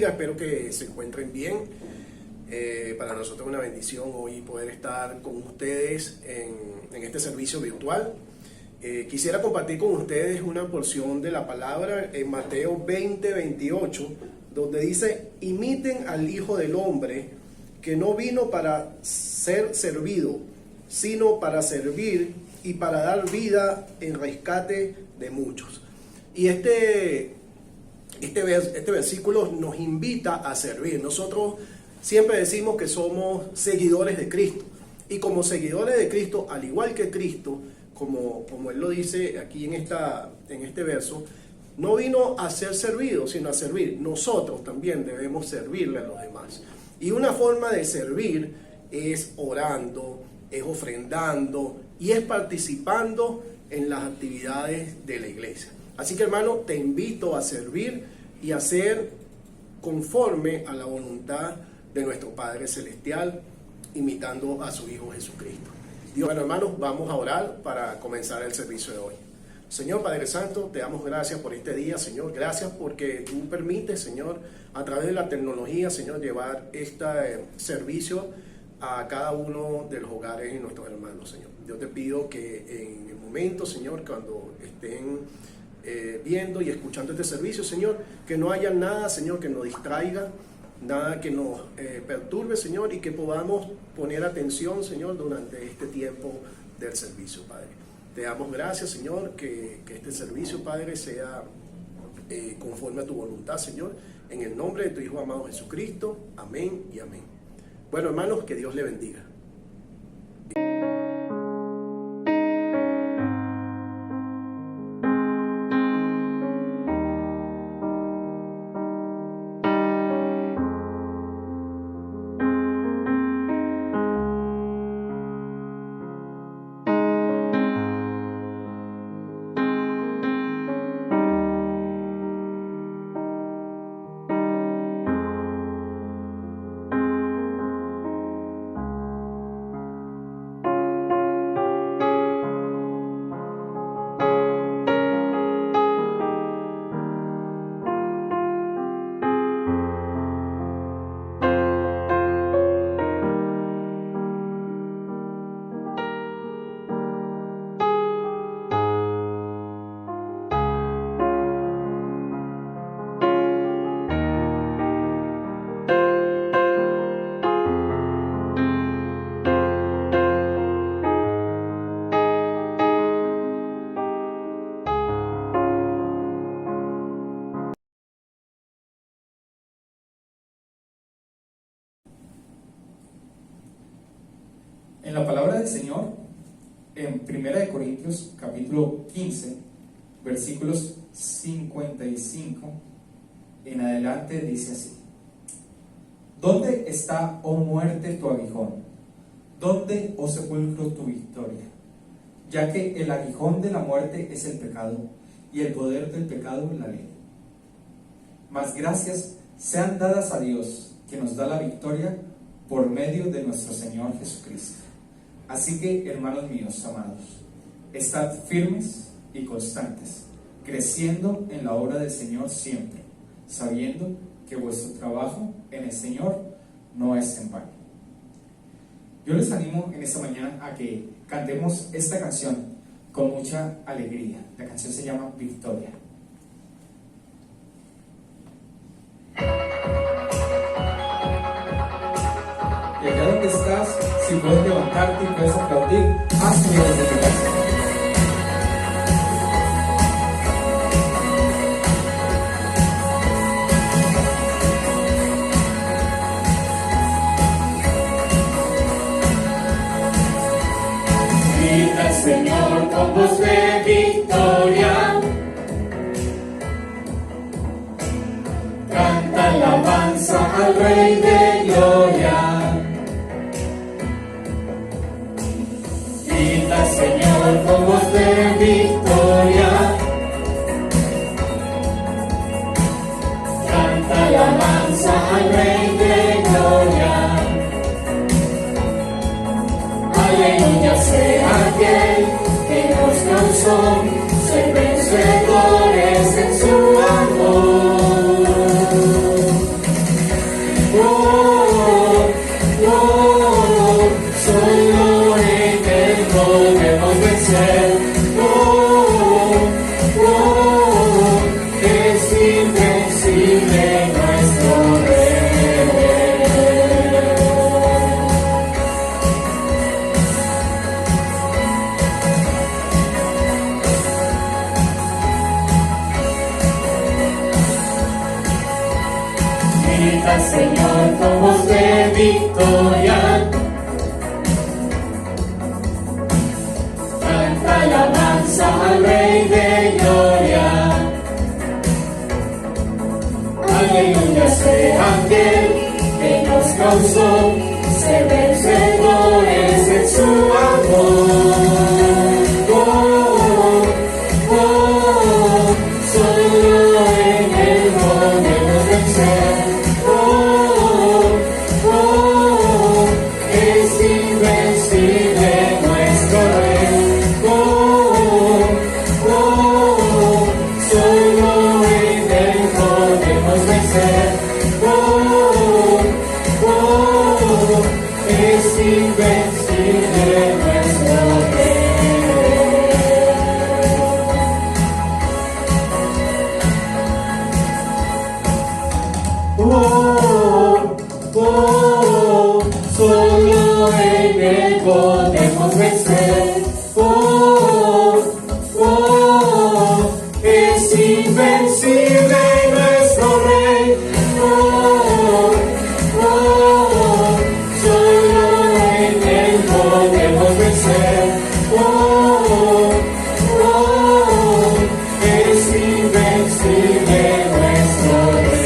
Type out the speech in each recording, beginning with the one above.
bendiga, espero que se encuentren bien. Para nosotros es una bendición hoy poder estar con ustedes en este servicio virtual. Quisiera compartir con ustedes una porción de la palabra en Mateo 20:28, donde dice: imiten al Hijo del Hombre, que no vino para ser servido, sino para servir y para dar vida en rescate de muchos. Y este versículo nos invita a servir. Nosotros siempre decimos que somos seguidores de Cristo. Y como seguidores de Cristo, al igual que Cristo, como Él lo dice aquí en este verso, no vino a ser servido, sino a servir. Nosotros también debemos servirle a los demás. Y una forma de servir es orando, es ofrendando y es participando en las actividades de la iglesia. Así que, hermano, te invito a servir y a ser conforme a la voluntad de nuestro Padre Celestial, imitando a su Hijo Jesucristo. Dios, bueno, hermanos, vamos a orar para comenzar el servicio de hoy. Señor Padre Santo, te damos gracias por este día, Señor. Gracias porque tú permites, Señor, a través de la tecnología, Señor, llevar este servicio a cada uno de los hogares de nuestros hermanos, Señor. Yo te pido que en el momento, Señor, cuando estén viendo y escuchando este servicio, Señor, que no haya nada, Señor, que nos distraiga, nada que nos perturbe, Señor, y que podamos poner atención, Señor, durante este tiempo del servicio, Padre. Te damos gracias, Señor, que este servicio, Padre, sea conforme a tu voluntad, Señor, en el nombre de tu Hijo amado Jesucristo. Amén y amén. Bueno, hermanos, que Dios le bendiga. En la palabra del Señor, en 1 Corintios capítulo 15, versículos 55 en adelante, dice así: ¿Dónde está, oh muerte, tu aguijón? ¿Dónde, oh sepulcro, tu victoria? Ya que el aguijón de la muerte es el pecado, y el poder del pecado la ley. Mas gracias sean dadas a Dios, que nos da la victoria por medio de nuestro Señor Jesucristo. Así que, hermanos míos amados, estad firmes y constantes, creciendo en la obra del Señor siempre, sabiendo que vuestro trabajo en el Señor no es en vano. Yo les animo en esta mañana a que cantemos esta canción con mucha alegría. La canción se llama Victoria. Y allá donde estás, si puedes levantarte y puedes aplaudir, hazlo desde tu casa. Grita al Señor con voz de victoria, canta alabanza al Rey de gloria. Grita al Señor con voz de victoria, canta alabanza al Rey de gloria. Aleluya sea aquel que nos causó ser vencedores en su amor. con voz de victoria. Canta alabanza al Rey de gloria. Aleluya, ese ángel que nos causó ser vencedores en su amor. Solo en él podemos vencer. Es invencible nuestro Rey. Solo en él podemos vencer. Es invencible nuestro Rey. Solo en él podemos vencer. Es invencible nuestro Rey. Solo en él podemos vencer. Es invencible nuestro Rey.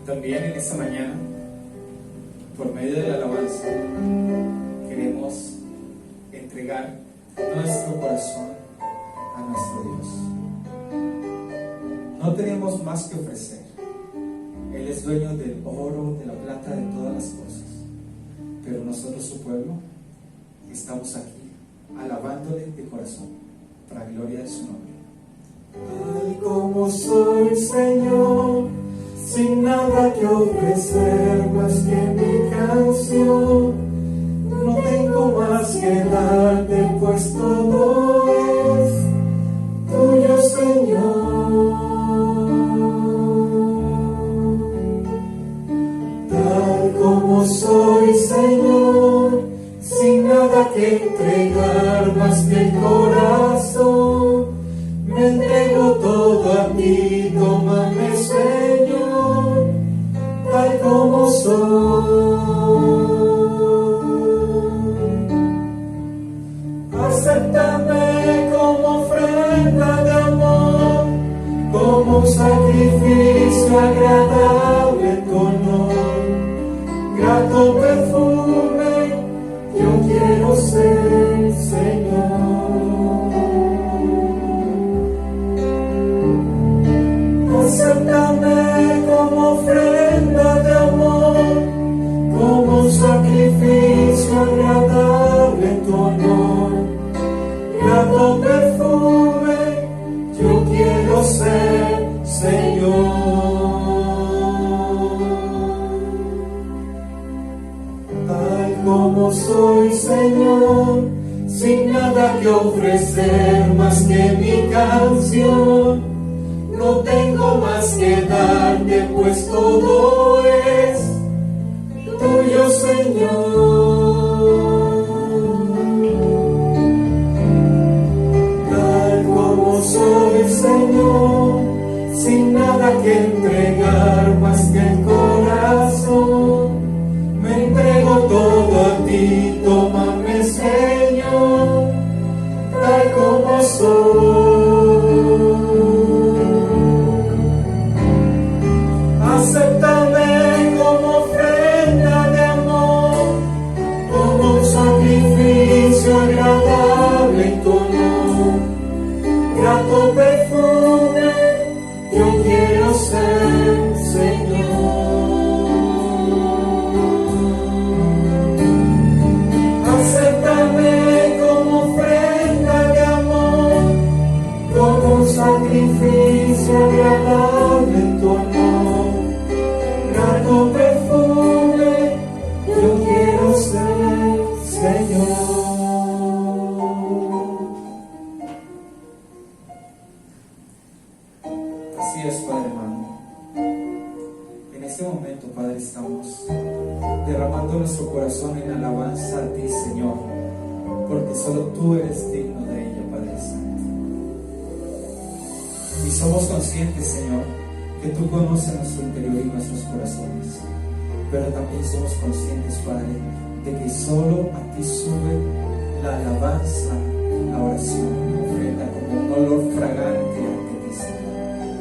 También en esta mañana, por medio de la alabanza, queremos entregar nuestro corazón a nuestro Dios. No tenemos más que ofrecer. Él es dueño del oro, de la plata, de todas las cosas. Pero nosotros, su pueblo, estamos aquí, alabándole de corazón, para gloria de su nombre. Tal como soy, Señor, sin nada que ofrecer más que mi canción, no tengo más que darte, pues todo es tuyo, Señor. Tal como soy, Señor, sin nada que entregar más que el corazón, me entrego todo a ti, tómame, Señor, tal como soy. Acéptame como ofrenda de amor, como un sacrificio agradable en tu honor. Grato perfume, yo quiero ser, Señor. Acéptame como ofrenda de amor, como un sacrificio agradable en tu honor. Grato perfume, yo quiero ser, Señor. Tal como soy, Señor, sin nada que ofrecer más que mi canción, no tengo más que darte, pues todo es tuyo, Señor. Tal como soy, Señor, sin nada que entregar más que el corazón, me entrego todo a ti, tómame, Señor, tal como soy. Acéptame como ofrenda de amor, como un sacrificio agradable en tu honor. Grato perfume, yo quiero ser, Señor. Acéptame como ofrenda de amor, es, Padre amado. En este momento, Padre, estamos derramando nuestro corazón en alabanza a ti, Señor, porque solo tú eres digno de ella, Padre Santo. Y somos conscientes, Señor, que tú conoces nuestro interior y nuestros corazones, pero también somos conscientes, Padre, de que solo a ti sube la alabanza, la oración, la ofrenda como un olor fragante ante ti, Señor,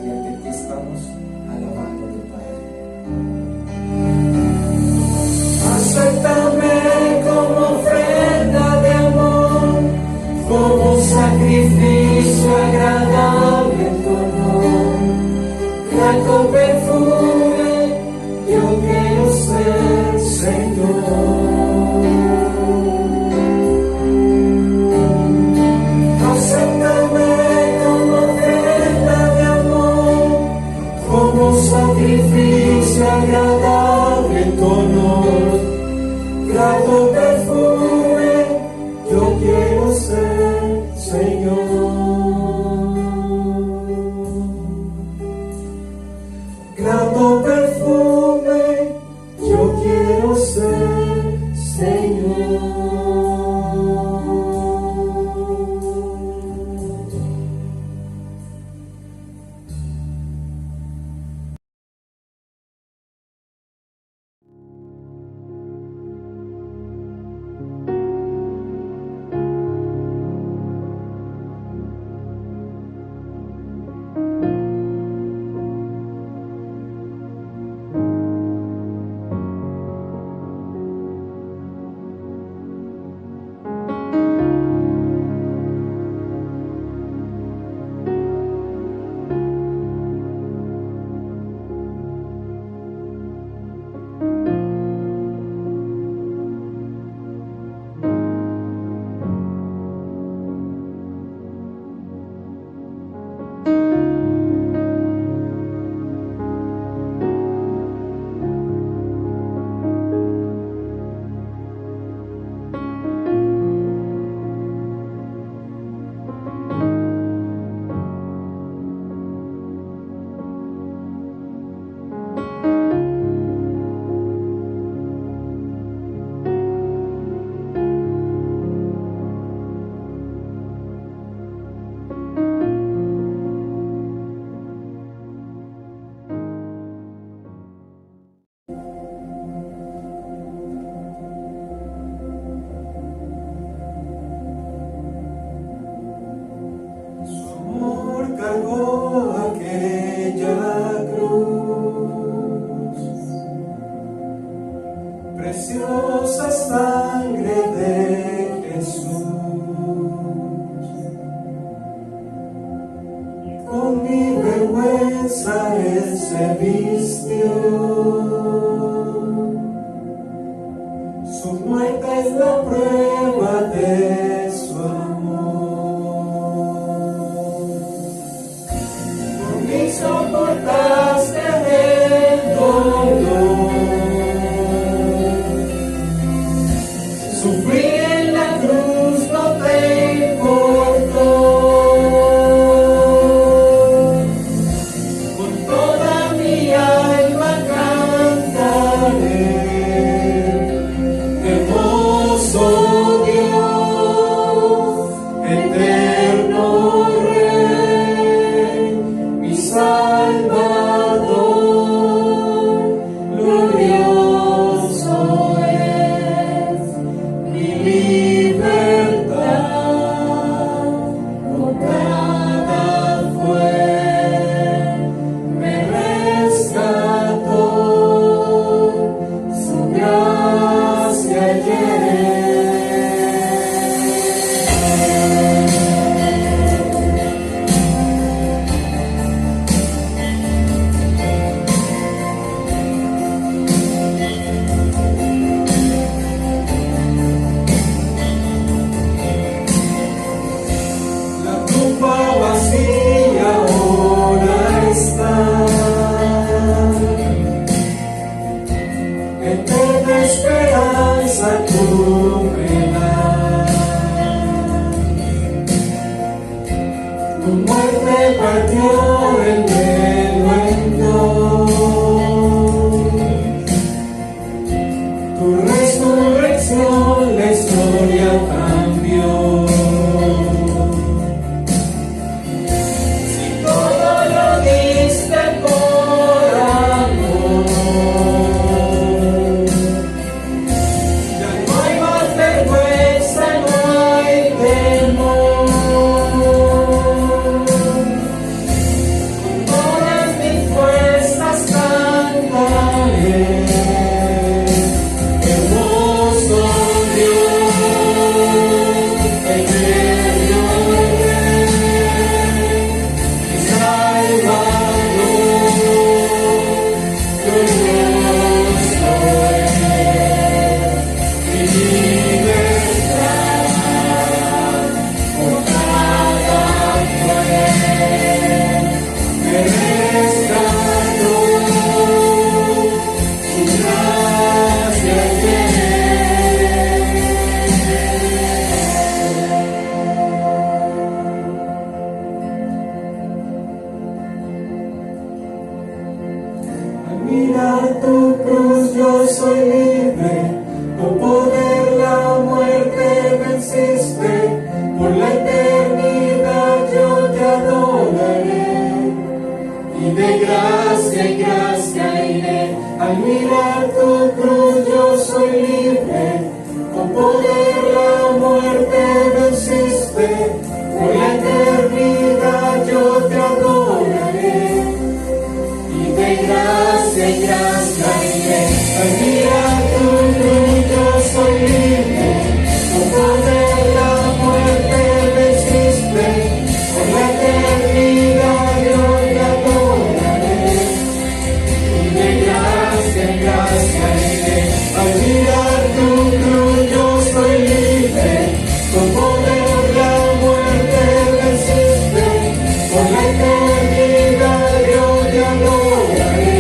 y ante ti estamos alabándote, Padre. Acéptame como ofrenda de amor, como un sacrificio agradable en tu honor, grato perfume, yo quiero ser, Señor. Sacrificio agradable en tu honor, grato perfume, yo quiero ser, Señor. Grato perfume, yo quiero ser, Señor. Cargó aquella cruz, preciosa sangre de Jesús, con mi vergüenza Él se vistió, su muerte es la prueba de su amor. Soportaste el dolor, sufrir en la cruz no te importó, con toda mi alma cantaré, hermoso Dios, eterno Rey, mi Salvador, glorioso es mi libertad, comprada fue, me rescató, su gracia llena. Vacía ahora está, eterna esperanza tú me das, tu muerte partió el velo. Tu resurrección la historia cambió. Si todo lo diste por amor, ya no hay más vergüenza, no hay temor. Con todas mis fuerzas cantaré. Mira tu cruz, yo soy libre, con poder la muerte venciste, por la eternidad yo te adoraré, y de gracia en gracia iré. Al mirar tu cruz yo soy libre, con poder la muerte venciste, por la eternidad yo te adoraré. De gracia en gracia iré. Al mirar tu cruz yo soy libre, con poder la muerte venciste, por la eternidad yo te adoraré. Y de gracia en gracia iré. Al mirar tu cruz yo soy libre, con poder la muerte venciste, por la eternidad yo te adoraré.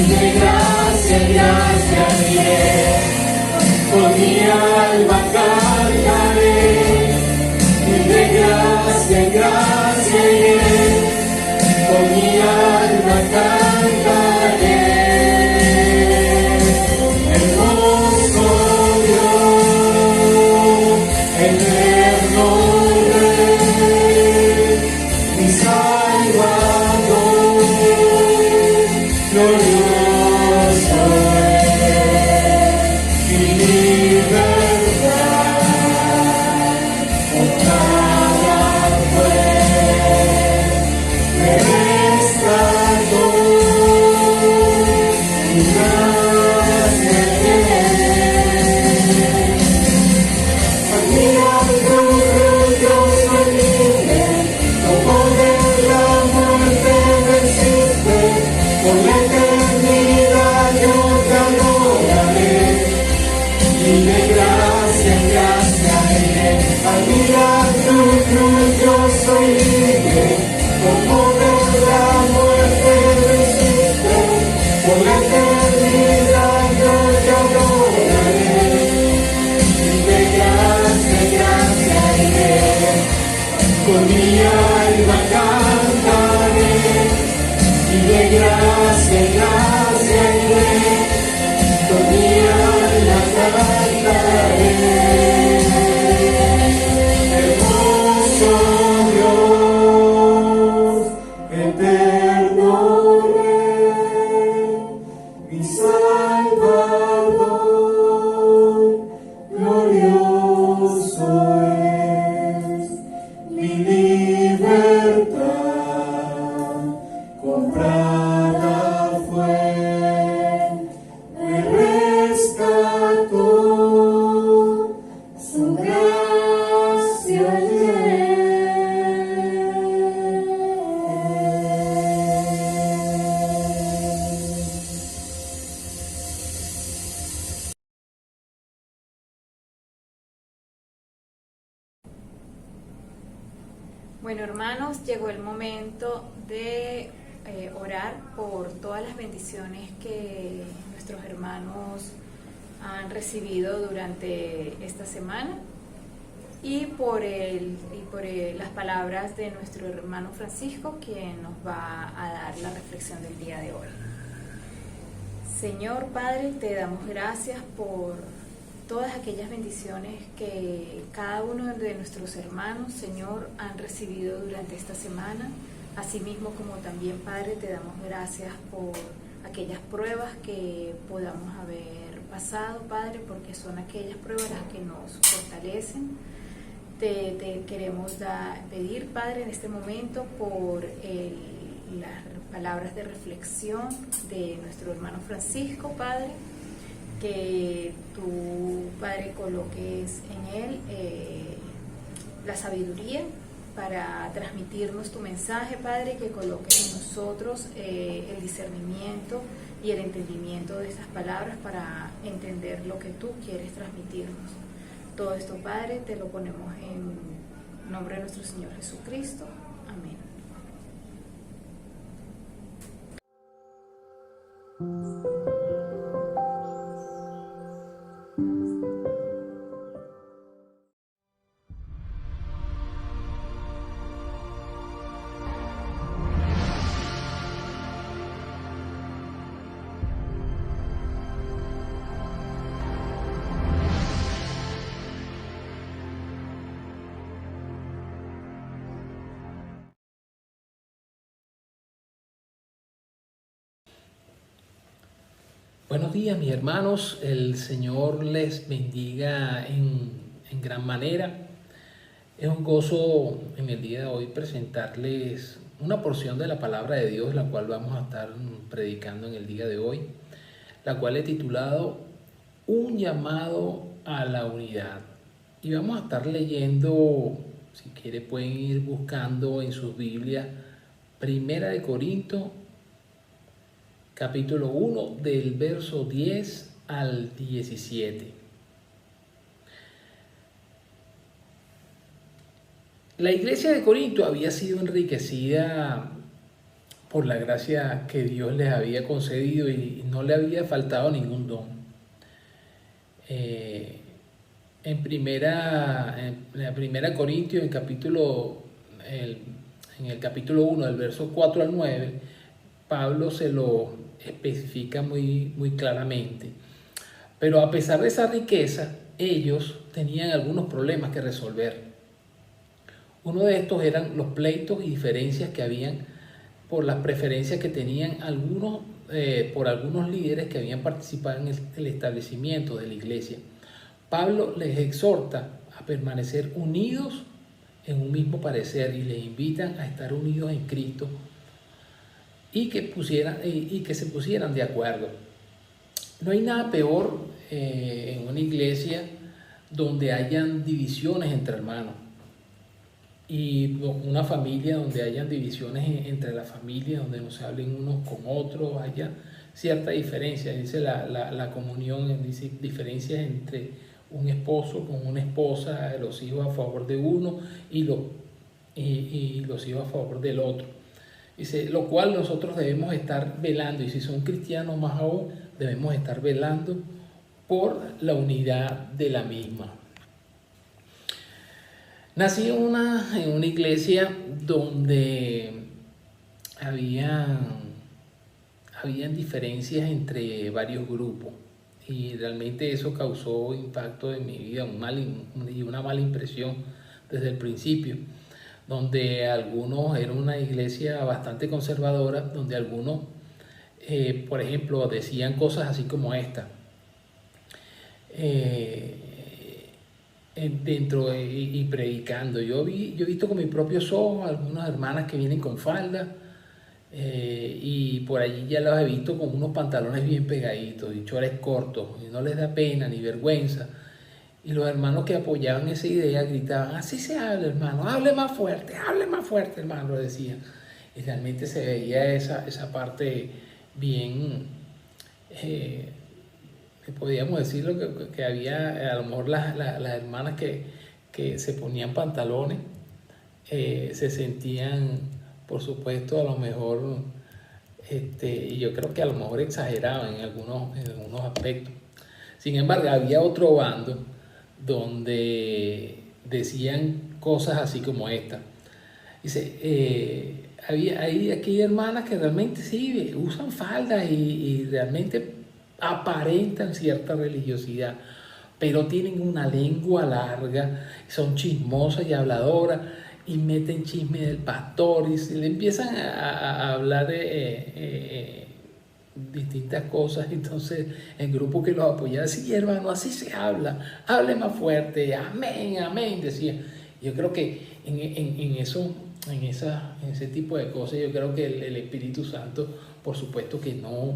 De gracia en gracia iré, con mi alma cantaré. Y de gracia en gracia iré, con mi alma cantaré. Hermoso Dios, eterno Rey, mi Salvador, glorioso. Con mi alma cantaré, y de gracia en gracia iré, con mi alma cantaré. Hermoso Dios, eterno Rey, mi Salvador, glorioso es mi libertad, comprada fue, me rescató, su gracia hallé. Bueno, hermanos, llegó el momento de orar por todas las bendiciones que nuestros hermanos han recibido durante esta semana. y por las palabras de nuestro hermano Francisco, quien nos va a dar la reflexión del día de hoy. Señor Padre, te damos gracias por todas aquellas bendiciones que cada uno de nuestros hermanos, Señor, han recibido durante esta semana. Asimismo, como también, Padre, te damos gracias por aquellas pruebas que podamos haber pasado, Padre, porque son aquellas pruebas las que nos fortalecen. Te queremos pedir, Padre, en este momento por las palabras de reflexión de nuestro hermano Francisco, Padre, que tú, Padre, coloques en él la sabiduría para transmitirnos tu mensaje, Padre, que coloques en nosotros el discernimiento y el entendimiento de estas palabras para entender lo que tú quieres transmitirnos. Todo esto, Padre, te lo ponemos en nombre de nuestro Señor Jesucristo. Amén. Buenos días, mis hermanos. El Señor les bendiga en gran manera. Es un gozo en el día de hoy presentarles una porción de la palabra de Dios, la cual vamos a estar predicando en el día de hoy, la cual he titulado Un llamado a la unidad. Y vamos a estar leyendo, si quiere pueden ir buscando en sus Biblias, Primera de Corintios, capítulo 1, del verso 10 al 17. La iglesia de Corinto había sido enriquecida por la gracia que Dios les había concedido y no le había faltado ningún don. En la primera Corintios, en el capítulo 1, del verso 4 al 9, Pablo se lo especifica muy claramente. Pero a pesar de esa riqueza, ellos tenían algunos problemas que resolver. Uno de estos eran los pleitos y diferencias que habían por las preferencias que tenían por algunos líderes que habían participado en el establecimiento de la iglesia. Pablo les exhorta a permanecer unidos en un mismo parecer y les invitan a estar unidos en Cristo y que se pusieran de acuerdo. No hay nada peor en una iglesia donde hayan divisiones entre hermanos, y una familia donde hayan divisiones entre la familia, donde no se hablen unos con otros, haya cierta diferencia. Dice la comunión, dice diferencias entre un esposo con una esposa, los hijos a favor de uno y los hijos a favor del otro. Dice, lo cual nosotros debemos estar velando, y si son cristianos más aún, debemos estar velando por la unidad de la misma. Nací en una iglesia donde habían diferencias entre varios grupos, y realmente eso causó impacto en mi vida, una mala impresión desde el principio, donde algunos eran una iglesia bastante conservadora, donde algunos, por ejemplo, decían cosas así como esta. Y predicando, yo he visto con mis propios ojos algunas hermanas que vienen con falda, y por allí ya las he visto con unos pantalones bien pegaditos y chores cortos, y no les da pena ni vergüenza. Y los hermanos que apoyaban esa idea gritaban, así se habla, hermano, hable más fuerte, hermano, decían. Y realmente se veía esa parte bien, podríamos decirlo, que había a lo mejor las hermanas que se ponían pantalones, se sentían, por supuesto, a lo mejor, y yo creo que a lo mejor exageraban en algunos aspectos. Sin embargo, había otro bando de decían cosas así como esta. Dice, hay aquí hermanas que realmente sí usan faldas y realmente aparentan cierta religiosidad, pero tienen una lengua larga, son chismosas y habladoras y meten chisme del pastor y se le empiezan a hablar de distintas cosas. Entonces el grupo que los apoyaba decía, sí, hermano, así se habla, hable más fuerte, amén, amén, decía. Yo creo que en ese tipo de cosas, yo creo que el Espíritu Santo, por supuesto que no,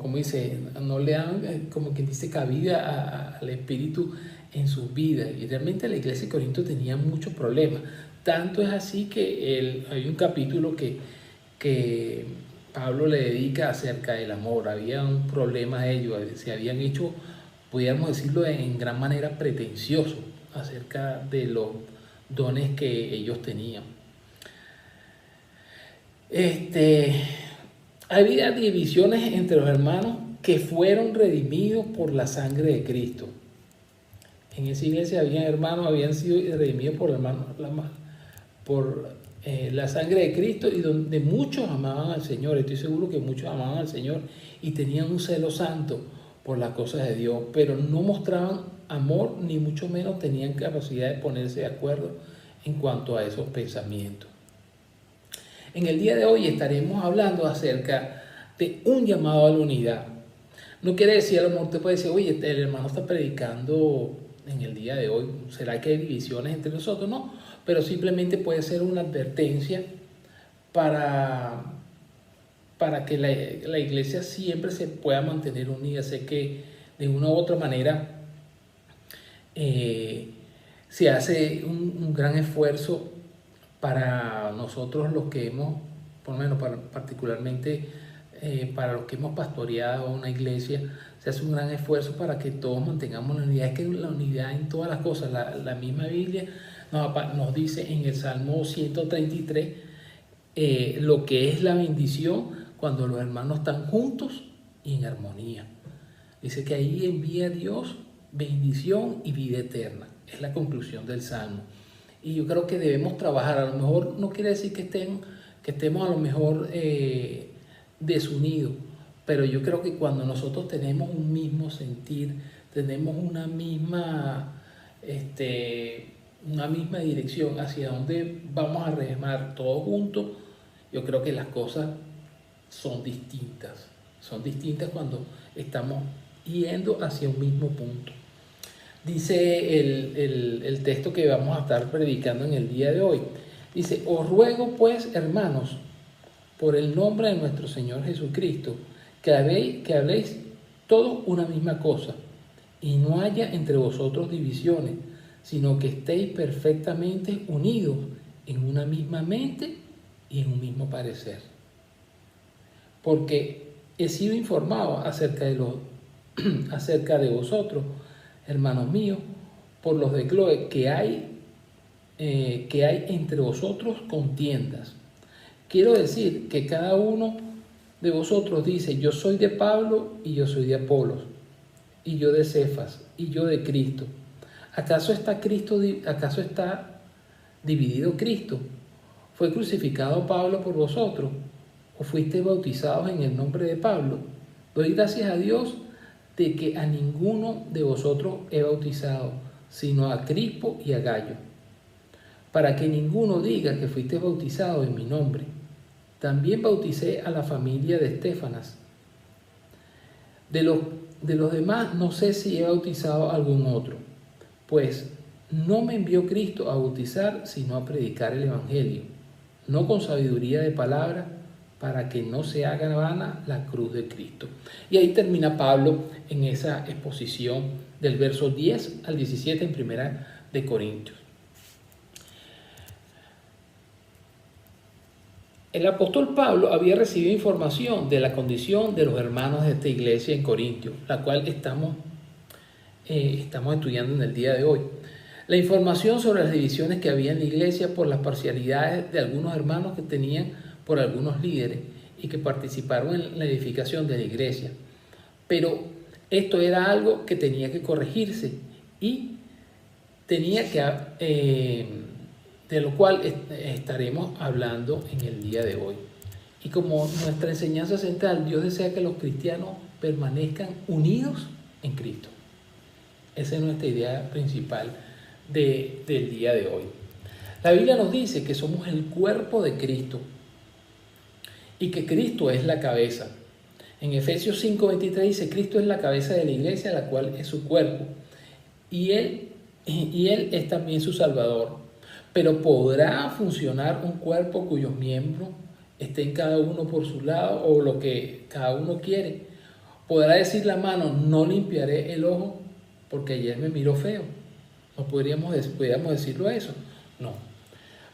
como dice, no le dan, como quien dice, cabida al Espíritu en sus vidas. Y realmente la iglesia de Corinto tenía muchos problemas. Tanto es así que hay un capítulo que Pablo le dedica acerca del amor. Había un problema de ellos, se habían hecho, pudiéramos decirlo, en gran manera pretenciosos acerca de los dones que ellos tenían. Había divisiones entre los hermanos que fueron redimidos por la sangre de Cristo. En esa iglesia habían sido redimidos por la sangre de Cristo, y donde muchos amaban al Señor. Estoy seguro que muchos amaban al Señor y tenían un celo santo por las cosas de Dios, pero no mostraban amor, ni mucho menos tenían capacidad de ponerse de acuerdo en cuanto a esos pensamientos. En el día de hoy estaremos hablando acerca de un llamado a la unidad. No quiere decir, a lo mejor usted puede decir, oye, el hermano está predicando en el día de hoy, ¿será que hay divisiones entre nosotros? No, pero simplemente puede ser una advertencia para que la iglesia siempre se pueda mantener unida. Sé que de una u otra manera se hace un gran esfuerzo para nosotros los que hemos, por lo menos particularmente para los que hemos pastoreado una iglesia, se hace un gran esfuerzo para que todos mantengamos la unidad. Es que la unidad en todas las cosas, la misma Biblia nos dice en el Salmo 133 lo que es la bendición cuando los hermanos están juntos y en armonía. Dice que ahí envía Dios bendición y vida eterna. Es la conclusión del Salmo. Y yo creo que debemos trabajar. A lo mejor no quiere decir que estemos a lo mejor desunidos, pero yo creo que cuando nosotros tenemos un mismo sentir, tenemos una misma dirección hacia donde vamos a remar todos juntos, yo creo que las cosas son distintas. Son distintas cuando estamos yendo hacia un mismo punto. Dice el texto que vamos a estar predicando en el día de hoy. Dice, os ruego pues, hermanos, por el nombre de nuestro Señor Jesucristo, que habléis todos una misma cosa, y no haya entre vosotros divisiones, sino que estéis perfectamente unidos en una misma mente y en un mismo parecer. Porque he sido informado acerca de vosotros, hermanos míos, por los de Cloé, que hay entre vosotros contiendas. Quiero decir que cada uno de vosotros dice, yo soy de Pablo y yo soy de Apolos, y yo de Cefas, y yo de Cristo. ¿Acaso está dividido Cristo? ¿Fue crucificado Pablo por vosotros? ¿O fuisteis bautizados en el nombre de Pablo? Doy gracias a Dios de que a ninguno de vosotros he bautizado, sino a Crispo y a Gallo, para que ninguno diga que fuiste bautizado en mi nombre. También bauticé a la familia de Estéfanas. De los demás no sé si he bautizado a algún otro, pues no me envió Cristo a bautizar, sino a predicar el Evangelio, no con sabiduría de palabra, para que no se haga vana la cruz de Cristo. Y ahí termina Pablo en esa exposición del verso 10 al 17 en Primera de Corintios. El apóstol Pablo había recibido información de la condición de los hermanos de esta iglesia en Corintios, la cual estamos estudiando en el día de hoy. La información sobre las divisiones que había en la iglesia por las parcialidades de algunos hermanos que tenían por algunos líderes y que participaron en la edificación de la iglesia. Pero esto era algo que tenía que corregirse y tenía que, de lo cual estaremos hablando en el día de hoy. Y como nuestra enseñanza central, Dios desea que los cristianos permanezcan unidos en Cristo. Esa es nuestra idea principal del día de hoy. La Biblia nos dice que somos el cuerpo de Cristo y que Cristo es la cabeza. En Efesios 5:23 dice: Cristo es la cabeza de la iglesia, la cual es su cuerpo, y Él es también su Salvador. Pero ¿podrá funcionar un cuerpo cuyos miembros estén cada uno por su lado o lo que cada uno quiere? ¿Podrá decir la mano: no limpiaré el ojo porque ayer me miró feo? ¿No podríamos decirlo eso? No.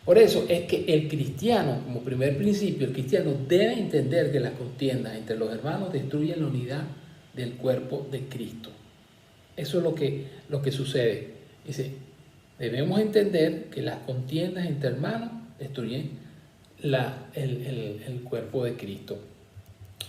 Por eso es que el cristiano, como primer principio, el cristiano debe entender que las contiendas entre los hermanos destruyen la unidad del cuerpo de Cristo. Eso es lo que sucede. Dice, debemos entender que las contiendas entre hermanos destruyen el cuerpo de Cristo.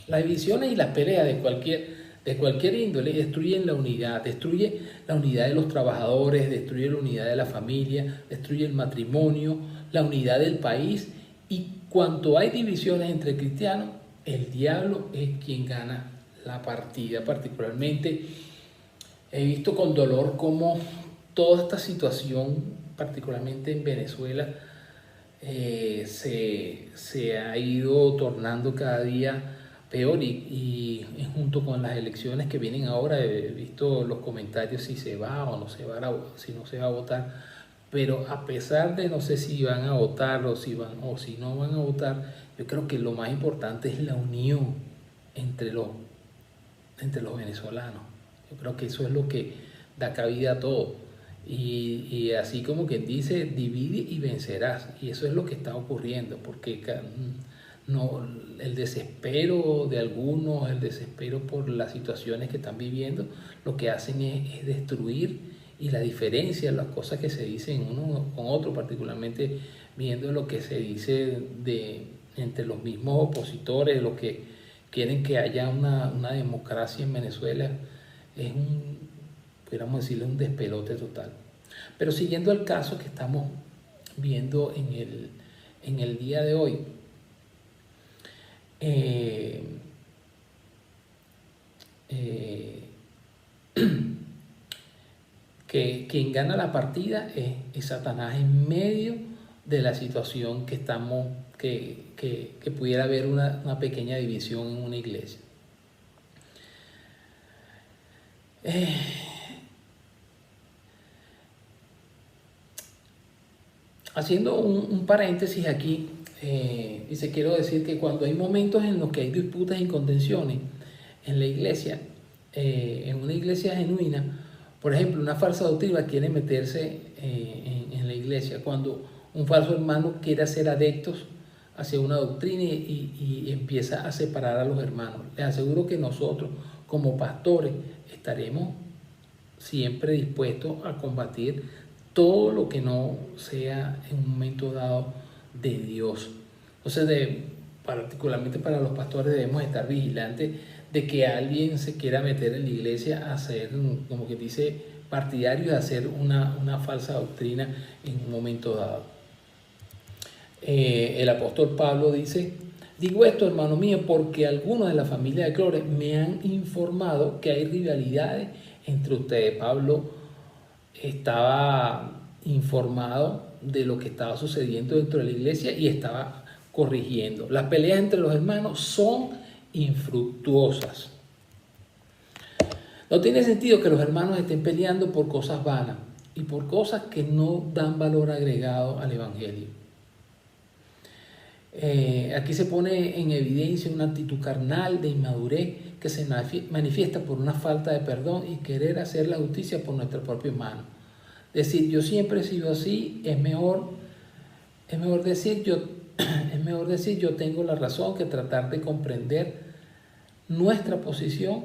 Las divisiones y las peleas de cualquier índole destruyen la unidad de los trabajadores, destruye la unidad de la familia, destruye el matrimonio, la unidad del país, y cuando hay divisiones entre cristianos, el diablo es quien gana la partida. Particularmente he visto con dolor cómo toda esta situación, particularmente en Venezuela, se ha ido tornando cada día peor, y junto con las elecciones que vienen ahora, he visto los comentarios si se va o no se va si no se va a votar. Pero a pesar de no sé si van a votar o si no van a votar, yo creo que lo más importante es la unión entre los venezolanos. Yo creo que eso es lo que da cabida a todo. Y así como quien dice, divide y vencerás. Y eso es lo que está ocurriendo, porque no, el desespero de algunos, el desespero por las situaciones que están viviendo, lo que hacen es destruir. Y la diferencia, las cosas que se dicen uno con otro, particularmente viendo lo que se dice entre los mismos opositores, los que quieren que haya una democracia en Venezuela, pudiéramos decirle, un despelote total. Pero siguiendo el caso que estamos viendo en el día de hoy, que quien gana la partida es Satanás en medio de la situación que estamos, que pudiera haber una pequeña división en una iglesia. Haciendo un paréntesis aquí, dice, quiero decir que cuando hay momentos en los que hay disputas y contenciones en la iglesia, en una iglesia genuina, por ejemplo, una falsa doctrina quiere meterse en la iglesia, cuando un falso hermano quiere hacer adeptos hacia una doctrina y empieza a separar a los hermanos. Les aseguro que nosotros, como pastores, estaremos siempre dispuestos a combatir todo lo que no sea en un momento dado de Dios. Entonces, particularmente para los pastores, debemos estar vigilantes de que alguien se quiera meter en la iglesia a hacer, como que dice, partidario de hacer una falsa doctrina en un momento dado. El apóstol Pablo dice, digo esto, hermano mío, porque algunos de la familia de Clore me han informado que hay rivalidades entre ustedes. Pablo estaba informado de lo que estaba sucediendo dentro de la iglesia y estaba corrigiendo. Las peleas entre los hermanos son infructuosas. No tiene sentido que los hermanos estén peleando por cosas vanas y por cosas que no dan valor agregado al evangelio. Aquí se pone en evidencia una actitud carnal de inmadurez que se manifiesta por una falta de perdón y querer hacer la justicia por nuestra propia mano. Decir, yo siempre he sido así, es mejor decir yo tengo la razón, que tratar de comprender nuestra posición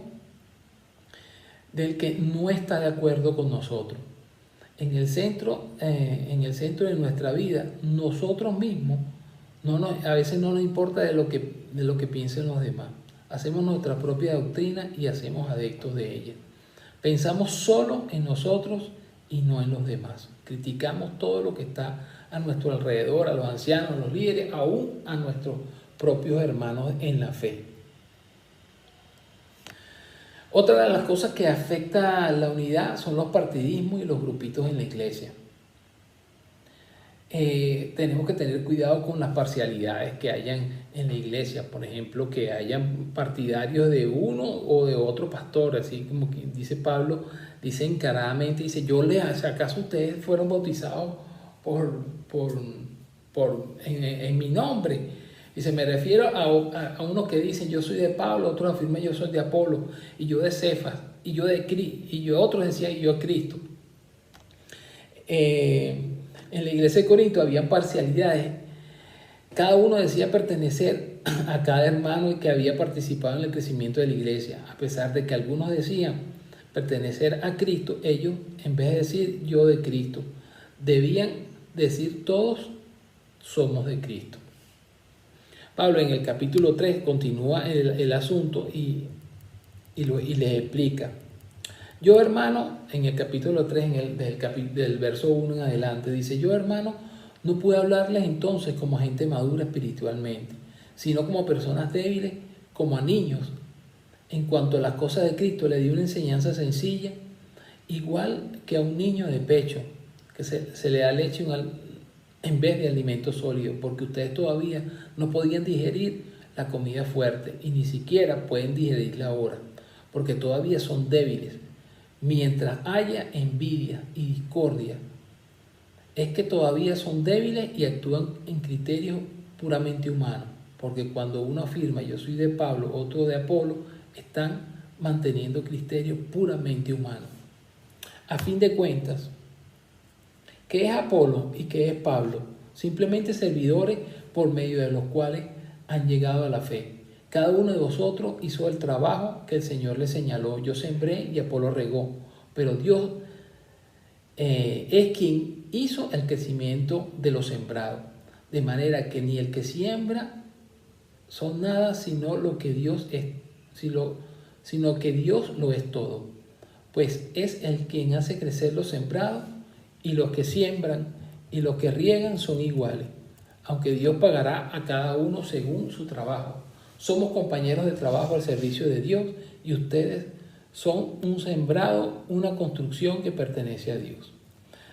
del que no está de acuerdo con nosotros. En el centro de nuestra vida, nosotros mismos, a veces no nos importa de lo que piensen los demás. Hacemos nuestra propia doctrina y hacemos adeptos de ella. Pensamos solo en nosotros y no en los demás. Criticamos todo lo que está a nuestro alrededor, a los ancianos, a los líderes, aún a nuestros propios hermanos en la fe. Otra de las cosas que afecta a la unidad son los partidismos y los grupitos en la iglesia. Tenemos que tener cuidado con las parcialidades que hayan en la iglesia, por ejemplo, que hayan partidarios de uno o de otro pastor, así como que dice Pablo, dice encaradamente, dice, ¿acaso ustedes fueron bautizados en mi nombre? Dice, me refiero a unos que dicen, yo soy de Pablo, otros afirman, yo soy de Apolo, y yo de Cefas, y otros decían, y yo de Cristo. En la iglesia de Corinto había parcialidades. Cada uno decía pertenecer a cada hermano y que había participado en el crecimiento de la iglesia. A pesar de que algunos decían pertenecer a Cristo, ellos, en vez de decir yo de Cristo, debían decir todos somos de Cristo. Pablo en el capítulo 3 continúa el asunto y les explica. Yo, hermano, en el capítulo 3, del verso 1 en adelante, dice, yo, hermano, no pude hablarles entonces como gente madura espiritualmente, sino como personas débiles, como a niños. En cuanto a las cosas de Cristo, le di una enseñanza sencilla, igual que a un niño de pecho, que se le da leche en vez de alimento sólido, porque ustedes todavía no podían digerir la comida fuerte y ni siquiera pueden digerirla ahora, porque todavía son débiles. Mientras haya envidia y discordia, es que todavía son débiles y actúan en criterios puramente humanos, porque cuando uno afirma yo soy de Pablo, otro de Apolo, están manteniendo criterios puramente humanos. A fin de cuentas, ¿qué es Apolo y qué es Pablo? Simplemente servidores por medio de los cuales han llegado a la fe. Cada uno de vosotros hizo el trabajo que el Señor le señaló. Yo sembré y Apolo regó, pero Dios es quien hizo el crecimiento de lo sembrado. De manera que ni el que siembra son nada sino lo que Dios es, sino que Dios lo es todo. Pues es el quien hace crecer lo sembrado, y los que siembran y los que riegan son iguales, aunque Dios pagará a cada uno según su trabajo. Somos compañeros de trabajo al servicio de Dios y ustedes son un sembrado, una construcción que pertenece a Dios.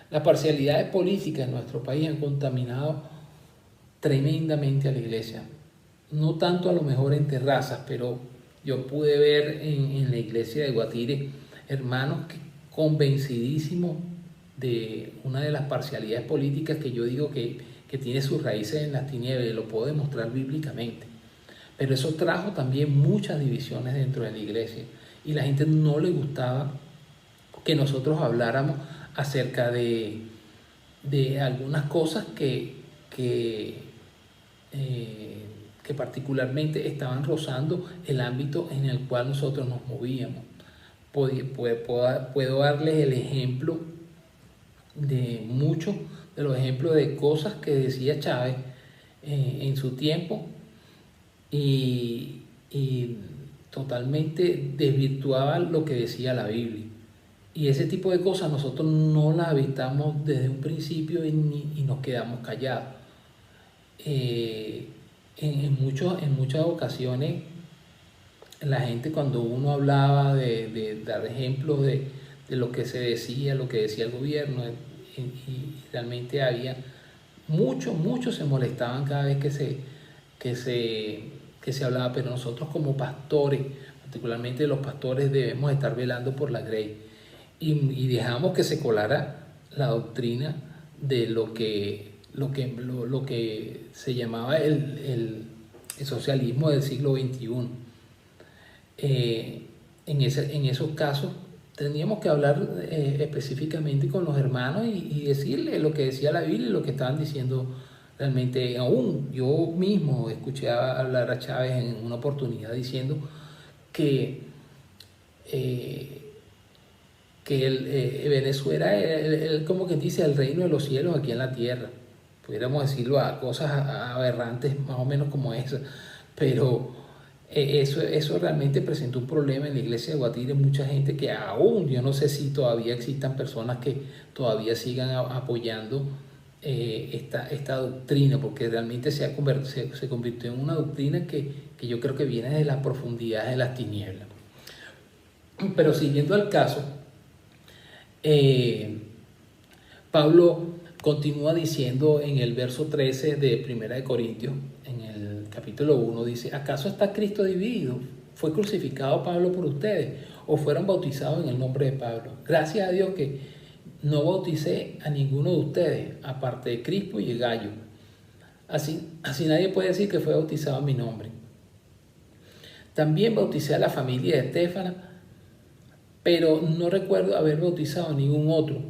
Las parcialidades políticas en nuestro país han contaminado tremendamente a la iglesia. No tanto a lo mejor entre razas, pero yo pude ver en la iglesia de Guatire hermanos convencidísimos de una de las parcialidades políticas que yo digo que tiene sus raíces en las tinieblas, y lo puedo demostrar bíblicamente. Pero eso trajo también muchas divisiones dentro de la iglesia y la gente no le gustaba que nosotros habláramos acerca de algunas cosas que particularmente estaban rozando el ámbito en el cual nosotros nos movíamos. Puedo darles el ejemplo de muchos de los ejemplos de cosas que decía Chávez en su tiempo y totalmente desvirtuaba lo que decía la Biblia. Y ese tipo de cosas nosotros no las evitamos desde un principio y nos quedamos callados. En muchas ocasiones la gente, cuando uno hablaba de dar ejemplos de lo que se decía, lo que decía el gobierno, y realmente había muchos se molestaban cada vez que se hablaba, pero nosotros como pastores, particularmente los pastores, debemos estar velando por la grey y dejamos que se colara la doctrina de lo que se llamaba el socialismo del siglo XXI. En esos casos tendríamos que hablar específicamente con los hermanos y decirles lo que decía la Biblia y lo que estaban diciendo realmente. Aún yo mismo escuché hablar a Chávez en una oportunidad diciendo que Venezuela era como que dice el reino de los cielos aquí en la tierra. Pudiéramos decirlo a cosas aberrantes más o menos como esa, pero Eso realmente presentó un problema en la iglesia de Guatire. Mucha gente que aún, yo no sé si todavía existan personas que todavía sigan apoyando esta doctrina, porque realmente se convirtió en una doctrina que yo creo que viene de las profundidades de las tinieblas. Pero siguiendo al caso, Pablo continúa diciendo en el verso 13 de 1 Corintios, en el capítulo 1, dice: ¿acaso está Cristo dividido? ¿Fue crucificado Pablo por ustedes? ¿O fueron bautizados en el nombre de Pablo? Gracias a Dios que no bauticé a ninguno de ustedes, aparte de Crispo y de Gallo. Así nadie puede decir que fue bautizado en mi nombre. También bauticé a la familia de Estéfana, pero no recuerdo haber bautizado a ningún otro,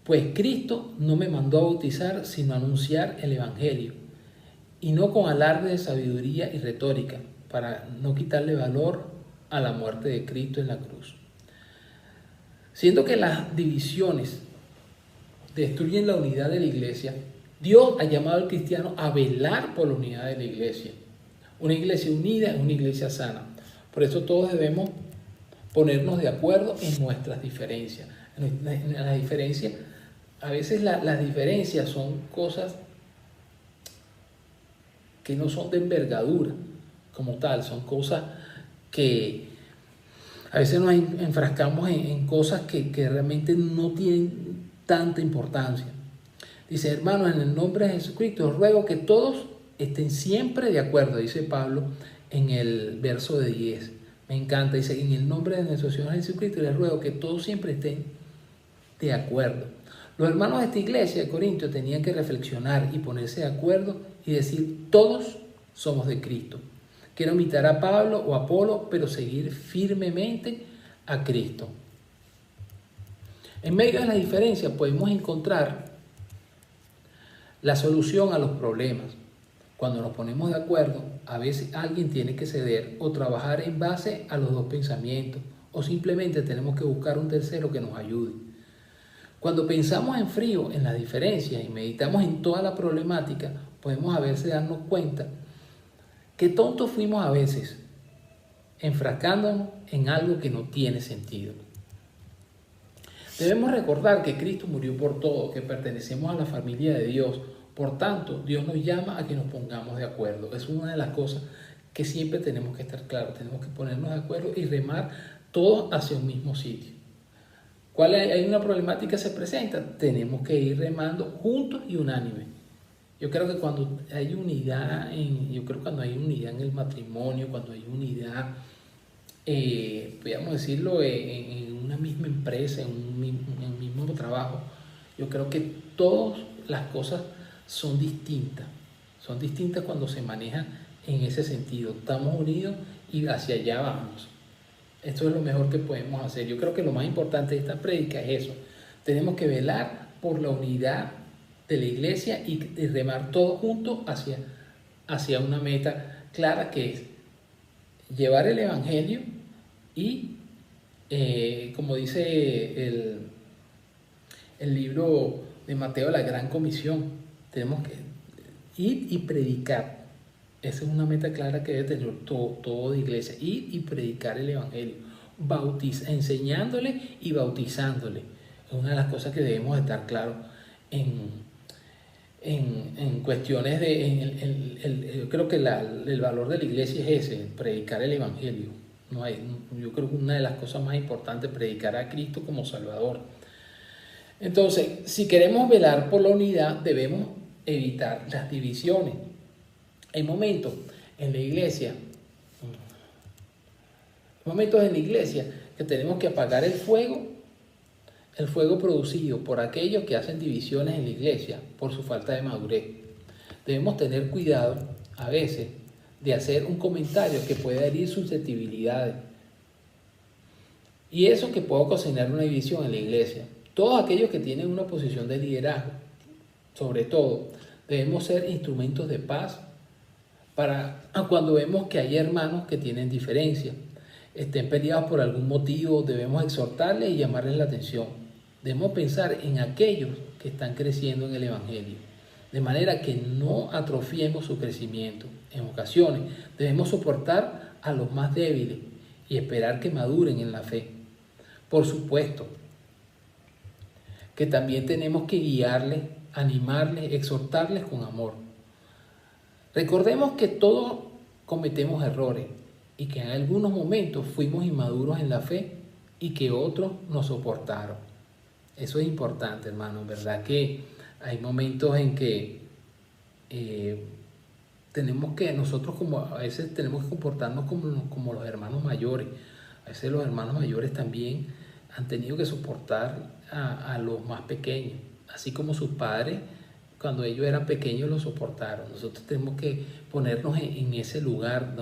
pues Cristo no me mandó a bautizar, sino a anunciar el Evangelio, y no con alarde de sabiduría y retórica, para no quitarle valor a la muerte de Cristo en la cruz. Siendo que las divisiones destruyen la unidad de la iglesia, Dios ha llamado al cristiano a velar por la unidad de la iglesia. Una iglesia unida es una iglesia sana. Por eso todos debemos ponernos de acuerdo en nuestras diferencias. En las diferencias, a veces las diferencias son cosas que no son de envergadura como tal, son cosas que a veces nos enfrascamos en cosas que realmente no tienen tanta importancia. Dice: hermanos, en el nombre de Jesucristo os ruego que todos estén siempre de acuerdo, dice Pablo en el verso de 10. Me encanta, dice: en el nombre de nuestro Señor Jesucristo les ruego que todos siempre estén de acuerdo. Los hermanos de esta iglesia de Corinto tenían que reflexionar y ponerse de acuerdo y decir: todos somos de Cristo. Quiero imitar a Pablo o a Apolo, pero seguir firmemente a Cristo. En medio de la diferencia podemos encontrar la solución a los problemas. Cuando nos ponemos de acuerdo, a veces alguien tiene que ceder o trabajar en base a los dos pensamientos, o simplemente tenemos que buscar un tercero que nos ayude. Cuando pensamos en frío en las diferencias y meditamos en toda la problemática, podemos a veces darnos cuenta que tontos fuimos a veces, enfrascándonos en algo que no tiene sentido. Debemos recordar que Cristo murió por todo, que pertenecemos a la familia de Dios. Por tanto, Dios nos llama a que nos pongamos de acuerdo. Es una de las cosas que siempre tenemos que estar claros. Tenemos que ponernos de acuerdo y remar todos hacia un mismo sitio. ¿Cuál hay una problemática que se presenta? Tenemos que ir remando juntos y unánimes. Yo creo que cuando hay unidad en el matrimonio, cuando hay unidad, podríamos decirlo, en una misma empresa, en un mismo trabajo, yo creo que todas las cosas son distintas cuando se manejan en ese sentido. Estamos unidos y hacia allá vamos. Esto es lo mejor que podemos hacer. Yo creo que lo más importante de esta prédica es eso. Tenemos que velar por la unidad de la iglesia y remar todos juntos hacia una meta clara, que es llevar el Evangelio y, como dice el libro de Mateo, la Gran Comisión, tenemos que ir y predicar. Esa es una meta clara que debe tener toda iglesia: ir y predicar el Evangelio, enseñándole y bautizándole. Es una de las cosas que debemos estar claros en cuestiones yo creo que el valor de la iglesia es ese: predicar el Evangelio. Yo creo que una de las cosas más importantes es predicar a Cristo como Salvador. Entonces, si queremos velar por la unidad, debemos evitar las divisiones. Hay momentos en la iglesia que tenemos que apagar el fuego producido por aquellos que hacen divisiones en la iglesia por su falta de madurez. Debemos tener cuidado a veces de hacer un comentario que pueda herir susceptibilidades, y eso que puede ocasionar una división en la iglesia. Todos aquellos que tienen una posición de liderazgo, sobre todo, debemos ser instrumentos de paz para cuando vemos que hay hermanos que tienen diferencias, estén peleados por algún motivo, debemos exhortarles y llamarles la atención. Debemos pensar en aquellos que están creciendo en el Evangelio, de manera que no atrofiemos su crecimiento. En ocasiones debemos soportar a los más débiles y esperar que maduren en la fe. Por supuesto que también tenemos que guiarles, animarles, exhortarles con amor. Recordemos que todos cometemos errores y que en algunos momentos fuimos inmaduros en la fe y que otros nos soportaron. Eso es importante, hermano, ¿verdad? Que hay momentos en que nosotros a veces tenemos que comportarnos como los hermanos mayores. A veces los hermanos mayores también han tenido que soportar a los más pequeños, así como sus padres cuando ellos eran pequeños lo soportaron. Nosotros tenemos que ponernos en ese lugar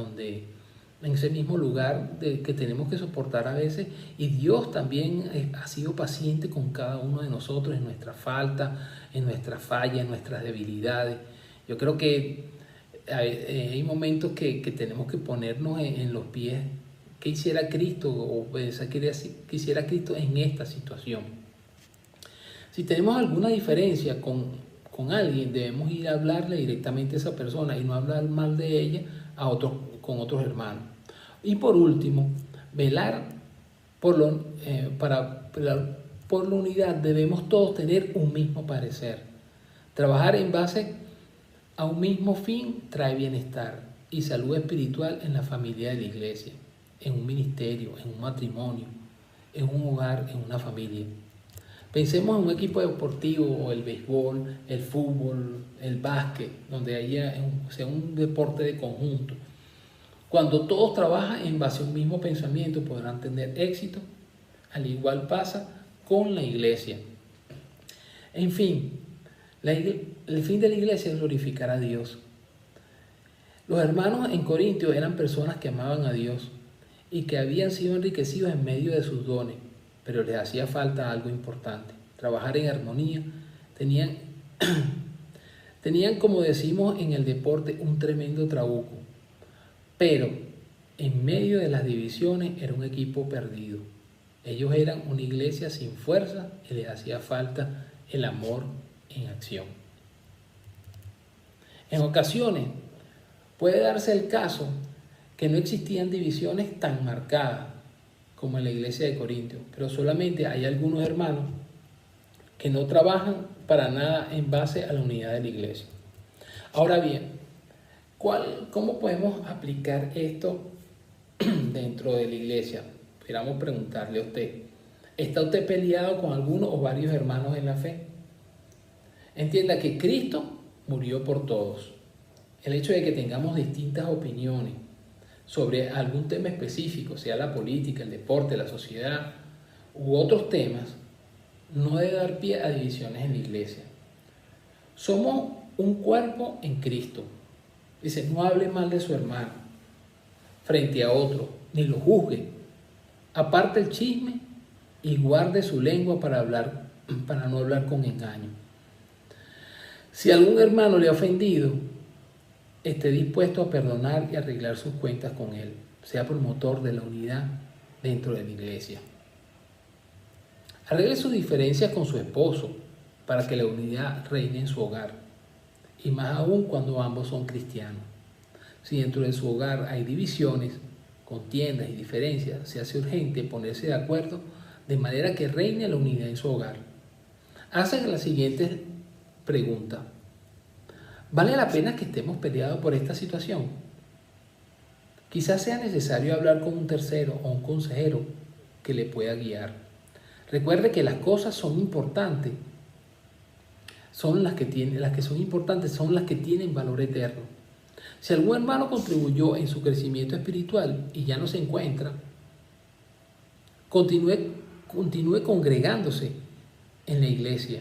en ese mismo lugar que tenemos que soportar a veces, y Dios también ha sido paciente con cada uno de nosotros en nuestra falta, en nuestra falla, en nuestras debilidades. Yo creo que hay momentos que tenemos que ponernos en los pies. ¿Qué hiciera Cristo? O ¿qué hiciera Cristo en esta situación? Si tenemos alguna diferencia con alguien, debemos ir a hablarle directamente a esa persona y no hablar mal de ella con otros hermanos. Y por último, velar por la unidad. Debemos todos tener un mismo parecer. Trabajar en base a un mismo fin trae bienestar y salud espiritual en la familia de la iglesia, en un ministerio, en un matrimonio, en un hogar, en una familia. Pensemos en un equipo deportivo, o el béisbol, el fútbol, el básquet, donde sea un deporte de conjunto. Cuando todos trabajan en base a un mismo pensamiento, podrán tener éxito. Al igual pasa con la iglesia. En fin, el fin de la iglesia es glorificar a Dios. Los hermanos en Corintios eran personas que amaban a Dios y que habían sido enriquecidos en medio de sus dones, pero les hacía falta algo importante: trabajar en armonía. Tenían, como decimos en el deporte, un tremendo trabuco, pero en medio de las divisiones era un equipo perdido. Ellos eran una iglesia sin fuerza y les hacía falta el amor en acción. En ocasiones puede darse el caso que no existían divisiones tan marcadas como en la iglesia de Corintios, pero solamente hay algunos hermanos que no trabajan para nada en base a la unidad de la iglesia. Ahora bien, ¿cómo podemos aplicar esto dentro de la iglesia? Queramos preguntarle a usted: ¿está usted peleado con alguno o varios hermanos en la fe? Entienda que Cristo murió por todos. El hecho de que tengamos distintas opiniones sobre algún tema específico, sea la política, el deporte, la sociedad u otros temas, no debe dar pie a divisiones en la iglesia. Somos un cuerpo en Cristo. Dice: no hable mal de su hermano frente a otro, ni lo juzgue. Aparte el chisme y guarde su lengua para no hablar con engaño. Si algún hermano le ha ofendido, esté dispuesto a perdonar y arreglar sus cuentas con él. Sea promotor de la unidad dentro de la iglesia. Arregle sus diferencias con su esposo para que la unidad reine en su hogar, y más aún cuando ambos son cristianos. Si dentro de su hogar hay divisiones, contiendas y diferencias, se hace urgente ponerse de acuerdo de manera que reine la unidad en su hogar. Hacen la siguiente pregunta: ¿vale la pena que estemos peleados por esta situación? Quizás sea necesario hablar con un tercero o un consejero que le pueda guiar. Recuerde que las cosas son importantes, las que son importantes son las que tienen valor eterno. Si algún hermano contribuyó en su crecimiento espiritual y ya no se encuentra, continúe congregándose en la iglesia,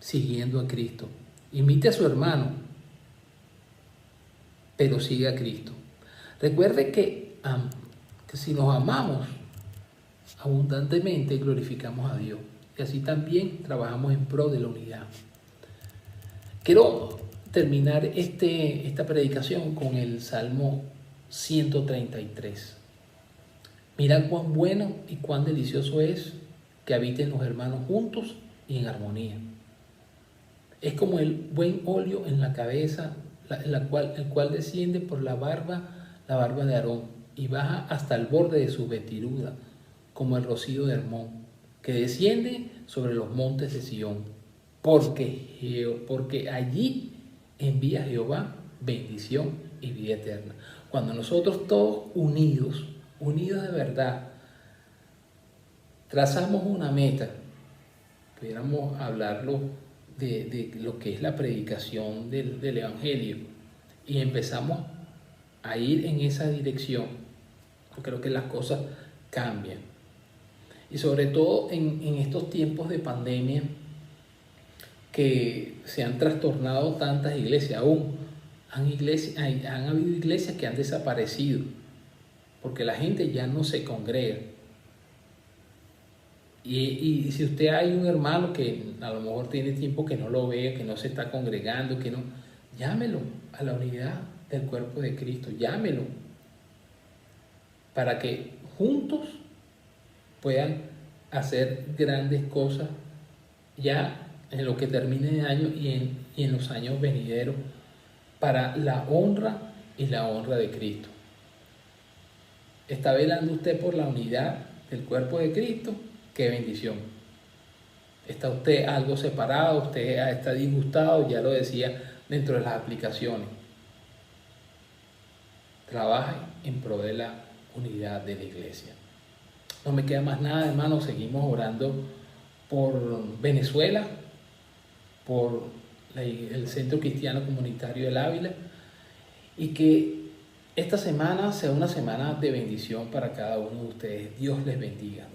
siguiendo a Cristo. Imite a su hermano, pero siga a Cristo. Recuerde que si nos amamos abundantemente, glorificamos a Dios, y así también trabajamos en pro de la unidad. Quiero terminar esta predicación con el Salmo 133. Mira cuán bueno y cuán delicioso es que habiten los hermanos juntos y en armonía. Es como el buen óleo en la cabeza, el cual desciende por la barba de Aarón, y baja hasta el borde de su vestidura, como el rocío de Hermón, que desciende sobre los montes de Sión, porque allí envía Jehová bendición y vida eterna. Cuando nosotros todos unidos de verdad, trazamos una meta, pudiéramos hablarlo de lo que es la predicación del Evangelio, y empezamos a ir en esa dirección, yo creo que las cosas cambian. Y sobre todo en estos tiempos de pandemia, que se han trastornado tantas iglesias, aún han habido iglesias que han desaparecido, porque la gente ya no se congrega. Y si usted hay un hermano que a lo mejor tiene tiempo que no lo vea, que no se está congregando, que no, llámelo a la unidad del cuerpo de Cristo, llámelo, para que juntos puedan hacer grandes cosas ya en lo que termine de año y en los años venideros, para la honra y la honra de Cristo. ¿Está velando usted por la unidad del cuerpo de Cristo? ¡Qué bendición! ¿Está usted algo separado? ¿Usted está disgustado? Ya lo decía dentro de las aplicaciones. Trabaje en pro de la unidad de la iglesia. No me queda más nada, hermanos. Seguimos orando por Venezuela, por el Centro Cristiano Comunitario del Ávila, y que esta semana sea una semana de bendición para cada uno de ustedes. Dios les bendiga.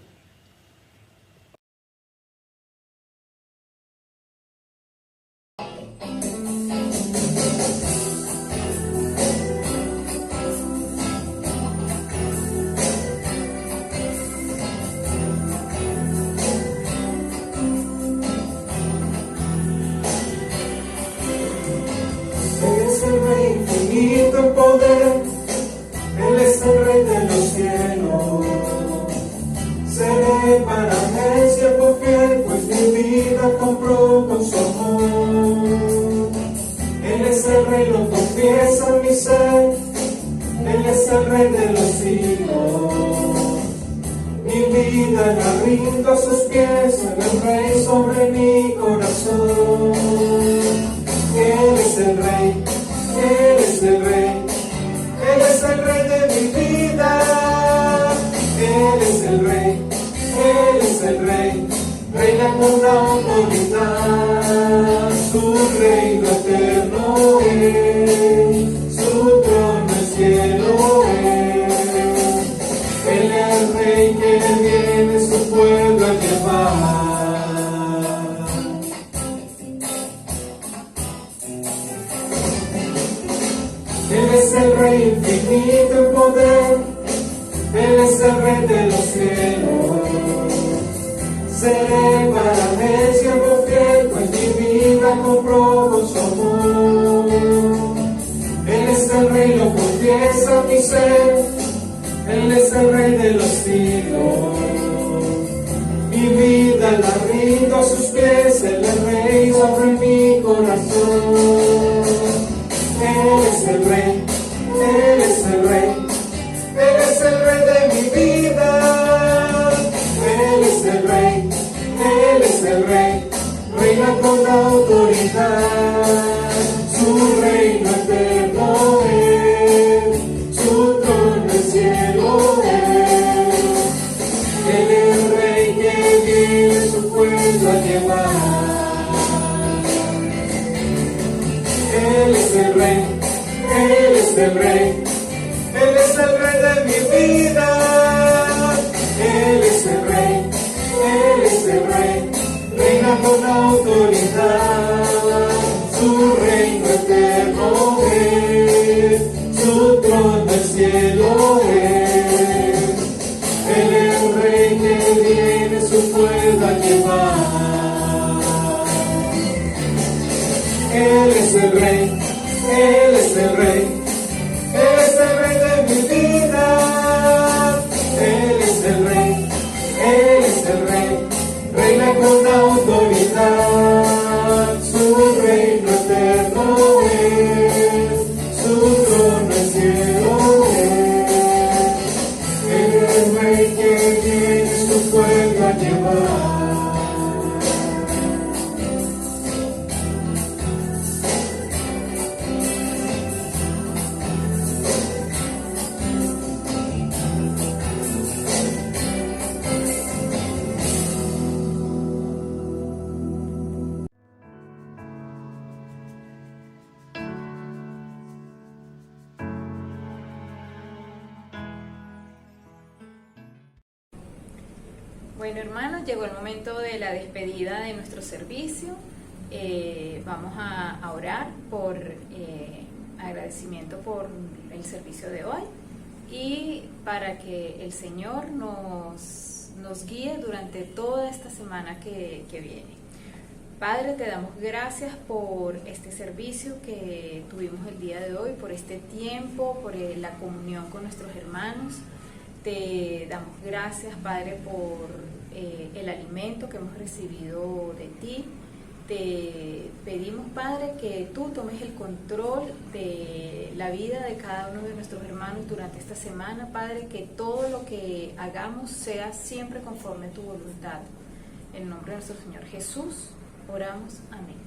Es el Rey infinito en poder, Él es el Rey de los cielos. Seré para Él siervo fiel, pues mi vida compró con su amor. Él es el Rey, lo confiesa mi ser, Él es el Rey de los siglos. Mi vida la rindo a sus pies, Él es Rey sobre mi corazón. Él es el Rey, Él es el Rey, Él es el Rey de mi vida. Él es el Rey, Él es el Rey, reina con autoridad. Su reino eterno es, su trono el cielo es. Él es el Rey que viene su pueblo a llevar. Él es el Rey infinito en poder, Él es el Rey de los cielos. Seré para Él siervo fiel, pues mi vida compró con su amor. Él es el Rey, lo confiesa mi ser, Él es el Rey de los siglos. Mi vida la rindo a sus pies, Él es Rey sobre mi corazón. Él es el Rey, Él es el Rey, Él es el Rey de mi vida. Él es el Rey, Él es el Rey, reina con autoridad. Su reino eterno es, su trono el cielo es. Él es el Rey que viene su pueblo a llevar. Él es el Rey, Él es el Rey, Él es el Rey de mi vida. Él es el Rey, Él es el Rey, reina con autoridad. Su reino eterno es, su trono el cielo es. Él es el Rey que viene su pueblo a llevar. Él es el Rey, Él es el Rey, Él es el Rey de mi vida. Él es el Rey, Él es el Rey, reina con autoridad. Su reino eterno es, su trono el cielo es. Bueno, hermanos, llegó el momento de la despedida de nuestro servicio. Vamos a orar por agradecimiento por el servicio de hoy y para que el Señor nos guíe durante toda esta semana que viene. Padre, te damos gracias por este servicio que tuvimos el día de hoy, por este tiempo, por la comunión con nuestros hermanos. Te damos gracias, Padre, por el alimento que hemos recibido de ti. Te pedimos, Padre, que tú tomes el control de la vida de cada uno de nuestros hermanos durante esta semana, Padre, que todo lo que hagamos sea siempre conforme a tu voluntad. En el nombre de nuestro Señor Jesús, oramos. Amén.